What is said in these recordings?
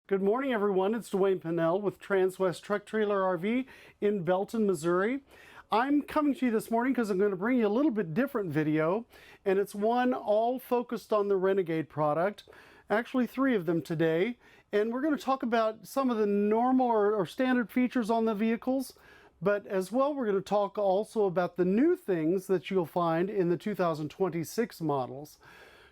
Good morning, everyone. It's Dwayne Pinnell with Transwest Truck Trailer RV in Belton, Missouri. I'm coming to you this morning because I'm going to bring you a little bit different video, and it's one all focused on the Renegade product. Actually, 3 of them today, and we're going to talk about some of the normal or standard features on the vehicles, but as well we're going to talk also about the new things that you'll find in the 2026 models.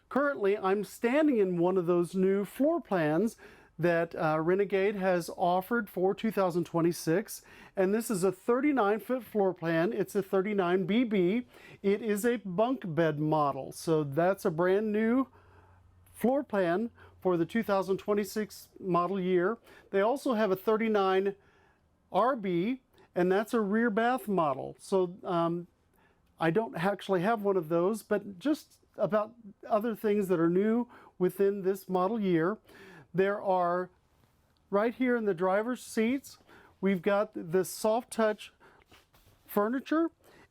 Currently, I'm standing in one of those new floor plans that Renegade has offered for 2026, and this is a 39-foot floor plan. It's a 39BB. It is a bunk bed model, so that's a brand new floor plan for the 2026 model year. They also have a 39RB, and that's a rear bath model. So I don't actually have one of those, but just about other things that are new within this model year. There are, right here in the driver's seats, we've got this soft touch furniture,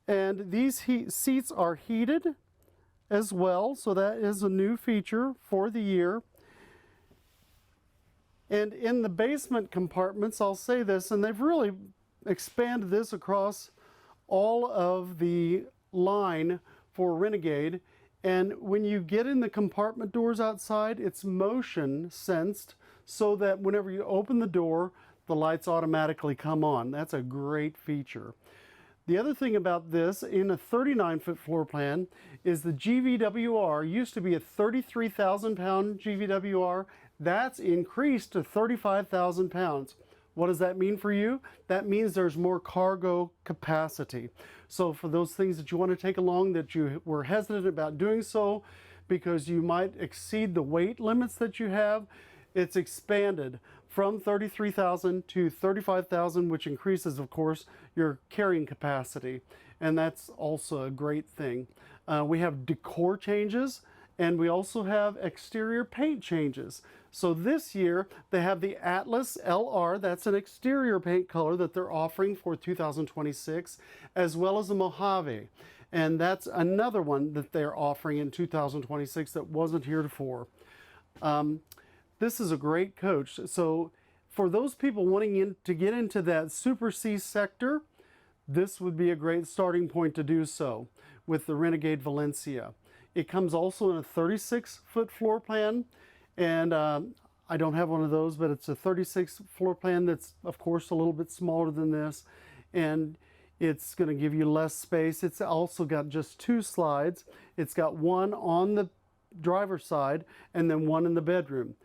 and these seats are heated as well, so that is a new feature for the year. And in the basement compartments, I'll say this, and they've really expanded this across all of the line for Renegade. And when you get in the compartment doors outside, it's motion sensed so that whenever you open the door, the lights automatically come on. That's a great feature. The other thing about this, in a 39-foot floor plan, is the GVWR used to be a 33,000 pound GVWR. That's increased to 35,000 pounds. What does that mean for you? That means there's more cargo capacity. So for those things that you want to take along that you were hesitant about doing so because you might exceed the weight limits that you have, it's expanded from 33,000 to 35,000, which increases, of course, your carrying capacity. And that's also a great thing. We have decor changes, and we also have exterior paint changes. So this year they have the Atlas LR, that's an exterior paint color that they're offering for 2026, as well as the Mojave. And that's another one that they're offering in 2026 that wasn't heretofore. This is a great coach. So for those people wanting to get into that Super C sector, this would be a great starting point to do so with the Renegade Valencia. It comes also in a 36-foot floor plan, and I don't have one of those, but it's a 36 floor plan that's, of course, a little bit smaller than this, and it's going to give you less space. It's also got just 2 slides. It's got one on the driver's side and then one in the bedroom.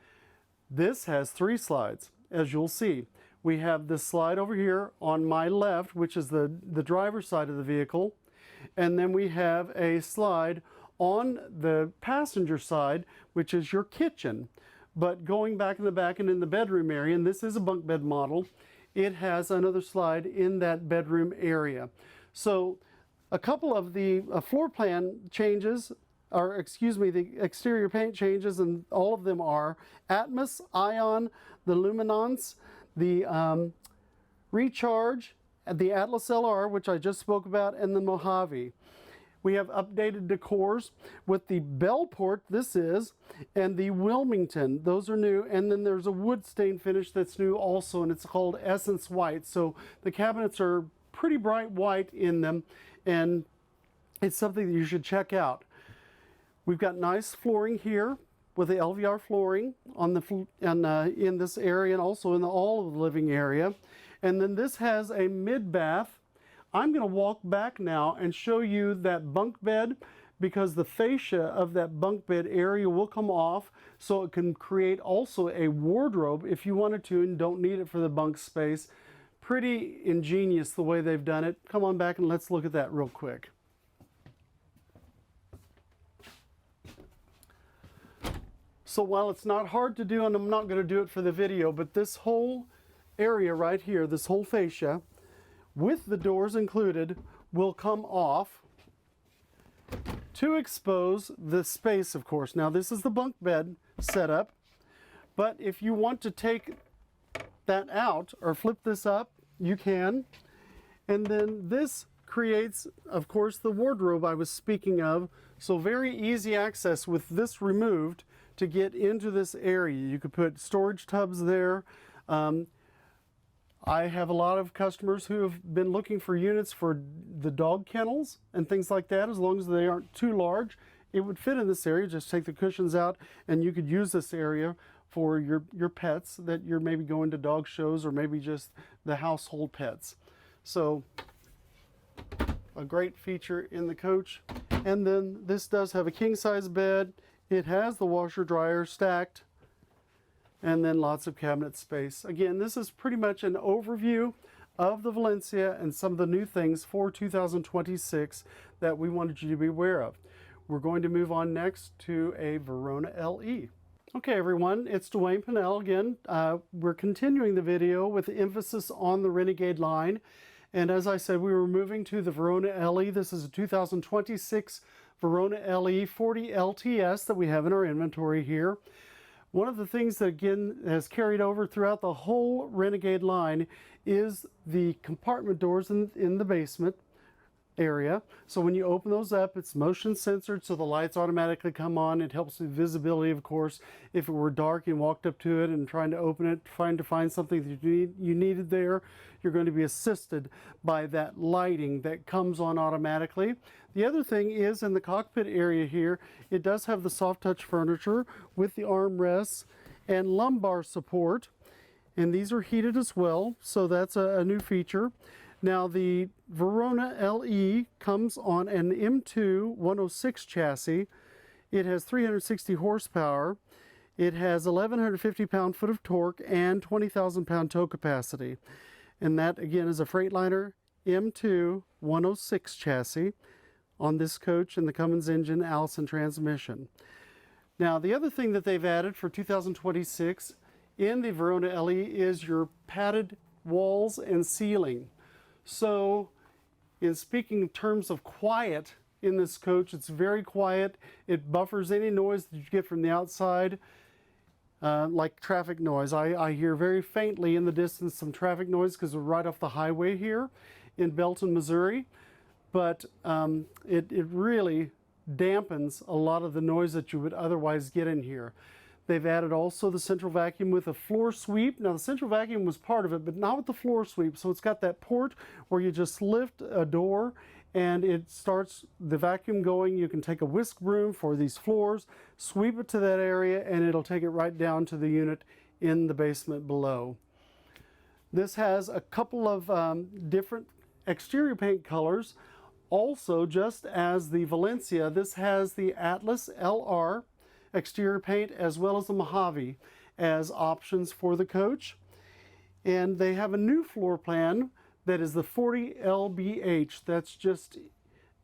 This has 3 slides, as you'll see. We have this slide over here on my left, which is the driver's side of the vehicle, and then we have a slide on the passenger side, which is your kitchen. But going back in the back and in the bedroom area, and this is a bunk bed model, it has another slide in that bedroom area. So a couple of the floor plan changes, or excuse me, the exterior paint changes, and all of them are Atmos, Ion, the Luminance, the Recharge, the Atlas LR, which I just spoke about, and the Mojave. We have updated decors with the Bellport, this is, and the Wilmington. Those are new. And then there's a wood stain finish that's new also, and it's called Essence White. So the cabinets are pretty bright white in them, and it's something that you should check out. We've got nice flooring here with the LVR flooring on the in this area, and also in all of the living area. And then this has a mid-bath. I'm going to walk back now and show you that bunk bed, because the fascia of that bunk bed area will come off, so it can create also a wardrobe if you wanted to and don't need it for the bunk space. Pretty ingenious the way they've done it. Come on back and let's look at that real quick. So while it's not hard to do, and I'm not going to do it for the video, but this whole area right here, this whole fascia, with the doors included, will come off to expose the space, of course. Now this is the bunk bed setup, but if you want to take that out or flip this up, you can. And then this creates, of course, the wardrobe I was speaking of. So very easy access with this removed to get into this area. You could put storage tubs there. I have a lot of customers who have been looking for units for the dog kennels and things like that. As long as they aren't too large, it would fit in this area. Just take the cushions out and you could use this area for your pets that you're maybe going to dog shows, or maybe just the household pets. So a great feature in the coach. And then this does have a king size bed. It has the washer dryer stacked, and then lots of cabinet space. Again, this is pretty much an overview of the Valencia and some of the new things for 2026 that we wanted you to be aware of. We're going to move on next to a Verona LE. Okay everyone, it's Dwayne Pinnell again. We're continuing the video with emphasis on the Renegade line. And as I said, we were moving to the Verona LE. This is a 2026 Verona LE 40 LTS that we have in our inventory here. One of the things that again has carried over throughout the whole Renegade line is the compartment doors in the basement area. So when you open those up, it's motion censored, so the lights automatically come on. It helps with visibility, of course. If it were dark and walked up to it and trying to open it, trying to find something that you needed there, you're going to be assisted by that lighting that comes on automatically. The other thing is in the cockpit area here, it does have the soft touch furniture with the armrests and lumbar support, and these are heated as well, so that's a new feature. Now the Verona LE comes on an M2 106 chassis. It has 360 horsepower. It has 1,150 pound-foot of torque and 20,000 pound tow capacity. And that again is a Freightliner M2 106 chassis on this coach and the Cummins engine, Allison transmission. Now the other thing that they've added for 2026 in the Verona LE is your padded walls and ceiling. So in speaking in terms of quiet in this coach, it's very quiet. It buffers any noise that you get from the outside, like traffic noise. I hear very faintly in the distance some traffic noise because we're right off the highway here in Belton, Missouri. But it really dampens a lot of the noise that you would otherwise get in here. They've added also the central vacuum with a floor sweep. Now the central vacuum was part of it, but not with the floor sweep. So it's got that port where you just lift a door and it starts the vacuum going. You can take a whisk broom for these floors, sweep it to that area, and it'll take it right down to the unit in the basement below. This has a couple of different exterior paint colors. Also, just as the Valencia, this has the Atlas LR exterior paint as well as the Mojave as options for the coach. And they have a new floor plan that is the 40 LBH. That's just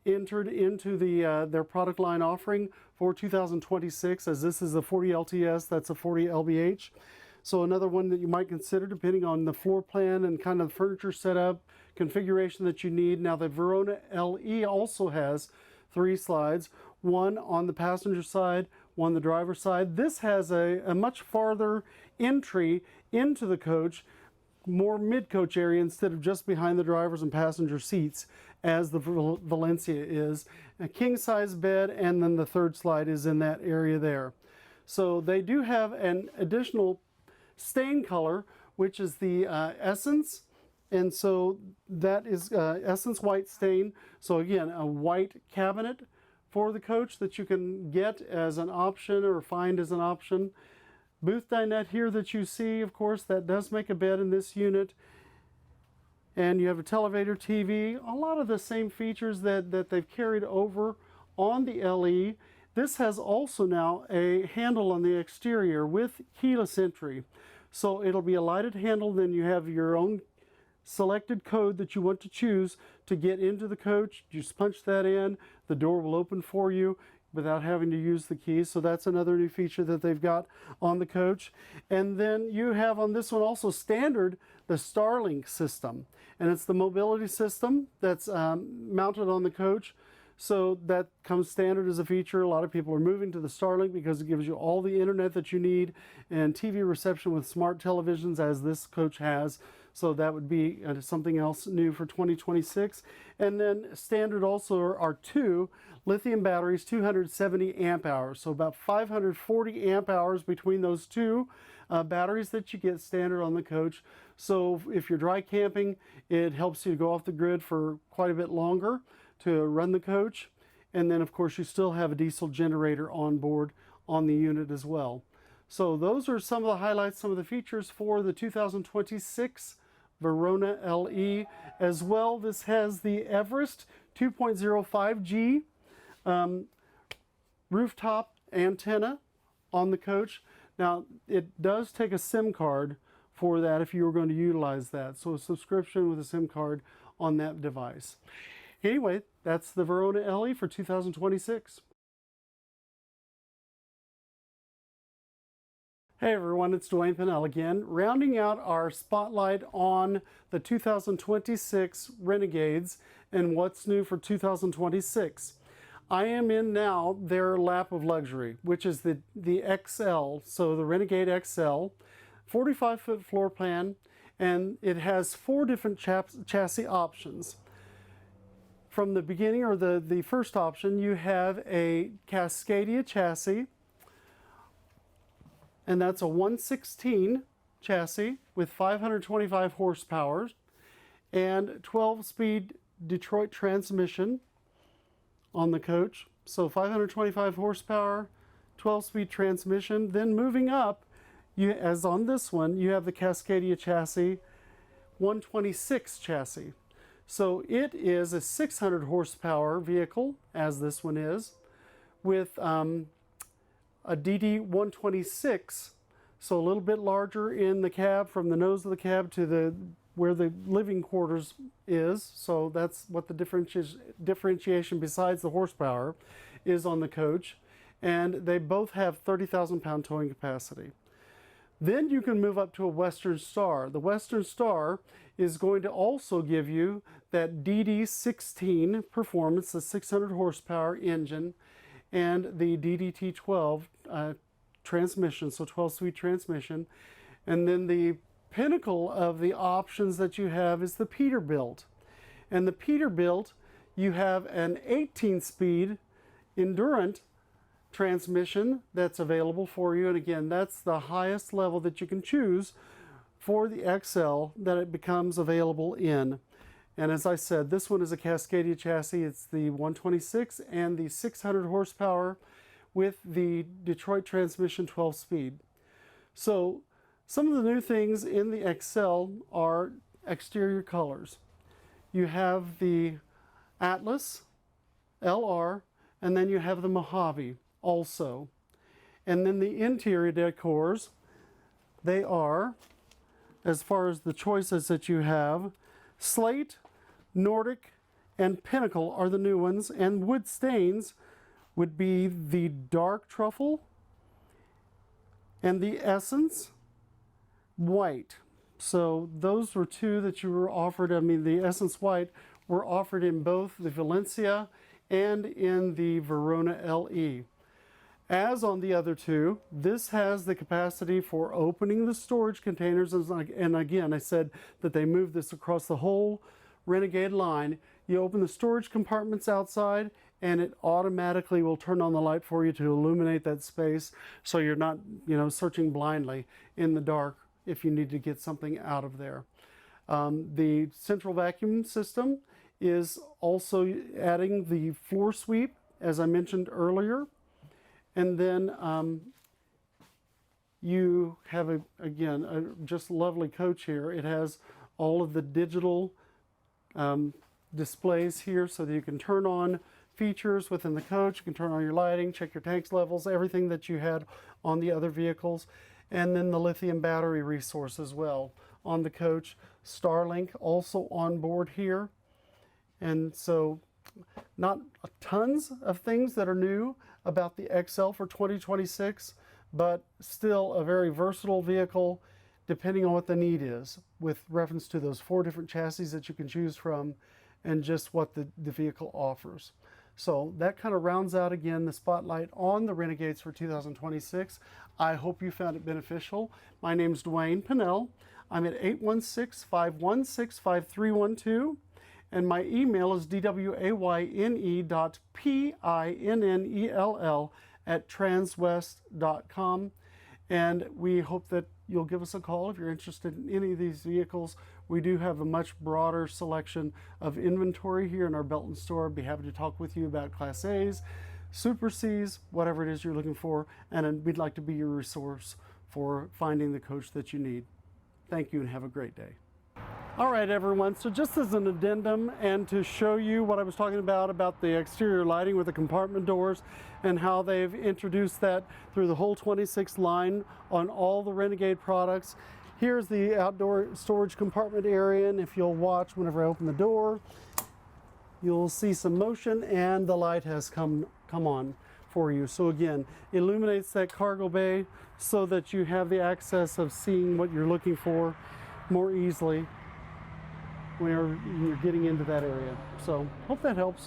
entered into their product line offering for 2026, as this is the 40 LTS, that's a 40 LBH. So another one that you might consider depending on the floor plan and kind of furniture setup, configuration that you need. Now the Verona LE also has 3 slides, one on the passenger side, one on the driver's side. This has a much farther entry into the coach, more mid-coach area instead of just behind the driver's and passenger seats as the Valencia is. A king-size bed, and then the third slide is in that area there. So they do have an additional stain color, which is the Essence. And so that is Essence white stain. So again, a white cabinet for the coach that you can get as an option or find as an option. Booth dinette here that you see, of course, that does make a bed in this unit. And you have a televator TV, a lot of the same features that they've carried over on the LE. This has also now a handle on the exterior with keyless entry. So it'll be a lighted handle, then you have your own selected code that you want to choose to get into the coach. You just punch that in, the door will open for you without having to use the keys. So that's another new feature that they've got on the coach. And then you have on this one also standard the Starlink system, and it's the mobility system that's mounted on the coach. So that comes standard as a feature. A lot of people are moving to the Starlink because it gives you all the internet that you need and TV reception with smart televisions, as this coach has. So that would be something else new for 2026. And then standard also are two lithium batteries, 270 amp hours. So about 540 amp hours between those two batteries that you get standard on the coach. So if you're dry camping, it helps you to go off the grid for quite a bit longer to run the coach. And then of course you still have a diesel generator on board on the unit as well. So those are some of the highlights, some of the features for the 2026 Verona LE. As well, this has the Everest 2.05G rooftop antenna on the coach. Now, it does take a SIM card for that if you were going to utilize that. So a subscription with a SIM card on that device. Anyway, that's the Verona LE for 2026. Hey everyone, it's Dwayne Pinnell again, rounding out our spotlight on the 2026 Renegades and what's new for 2026. I am in now their lap of luxury, which is the XL, so the Renegade XL, 45-foot floor plan, and it has 4 different chassis options. From the beginning, or the first option, you have a Cascadia chassis, and that's a 116 chassis with 525 horsepower and 12-speed Detroit transmission on the coach. So 525 horsepower, 12-speed transmission. Then moving up, as on this one, you have the Cascadia chassis, 126 chassis. So it is a 600 horsepower vehicle, as this one is, with a DD126, so a little bit larger in the cab, from the nose of the cab to where the living quarters is. So that's what the differentiation besides the horsepower is on the coach. And they both have 30,000 pound towing capacity. Then you can move up to a Western Star. The Western Star is going to also give you that DD16 performance, the 600 horsepower engine, and the DDT12 transmission, so 12-speed transmission. And then the pinnacle of the options that you have is the Peterbilt. And the Peterbilt, you have an 18-speed Endurant transmission that's available for you. And again, that's the highest level that you can choose for the XL that it becomes available in. And as I said, this one is a Cascadia chassis. It's the 126 and the 600 horsepower with the Detroit transmission 12-speed. So some of the new things in the XL are exterior colors. You have the Atlas LR, and then you have the Mojave also. And then the interior decors, they are, as far as the choices that you have, Slate, Nordic, and Pinnacle are the new ones, and wood stains would be the Dark Truffle and the Essence White. So those were two that you were offered. I mean, the Essence White were offered in both the Valencia and in the Verona LE. As on the other two, this has the capacity for opening the storage containers. And again, I said that they moved this across the whole Renegade line. You open the storage compartments outside, and it automatically will turn on the light for you to illuminate that space, so you're not, searching blindly in the dark if you need to get something out of there. The central vacuum system is also adding the floor sweep, as I mentioned earlier. And then you have, again, a just lovely coach here. It has all of the digital displays here so that you can turn on features within the coach. You can turn on your lighting, check your tanks levels, everything that you had on the other vehicles. And then the lithium battery resource as well on the coach. Starlink also on board here. And so not tons of things that are new about the XL for 2026, but still a very versatile vehicle depending on what the need is, with reference to those 4 different chassis that you can choose from and just what the vehicle offers. So that kind of rounds out again the spotlight on the Renegades for 2026. I hope you found it beneficial. My name is Dwayne Pinnell. I'm at 816-516-5312. And my email is dwayne.pinnell@transwest.com. And we hope that you'll give us a call if you're interested in any of these vehicles. We do have a much broader selection of inventory here in our Belton store. I'd be happy to talk with you about Class A's, Super C's, whatever it is you're looking for. And we'd like to be your resource for finding the coach that you need. Thank you and have a great day. All right, everyone, so just as an addendum and to show you what I was talking about the exterior lighting with the compartment doors and how they've introduced that through the whole 26 line on all the Renegade products. Here's the outdoor storage compartment area, and if you'll watch whenever I open the door, you'll see some motion and the light has come on for you. So again, illuminates that cargo bay so that you have the access of seeing what you're looking for more easily when you're getting into that area. So hope that helps.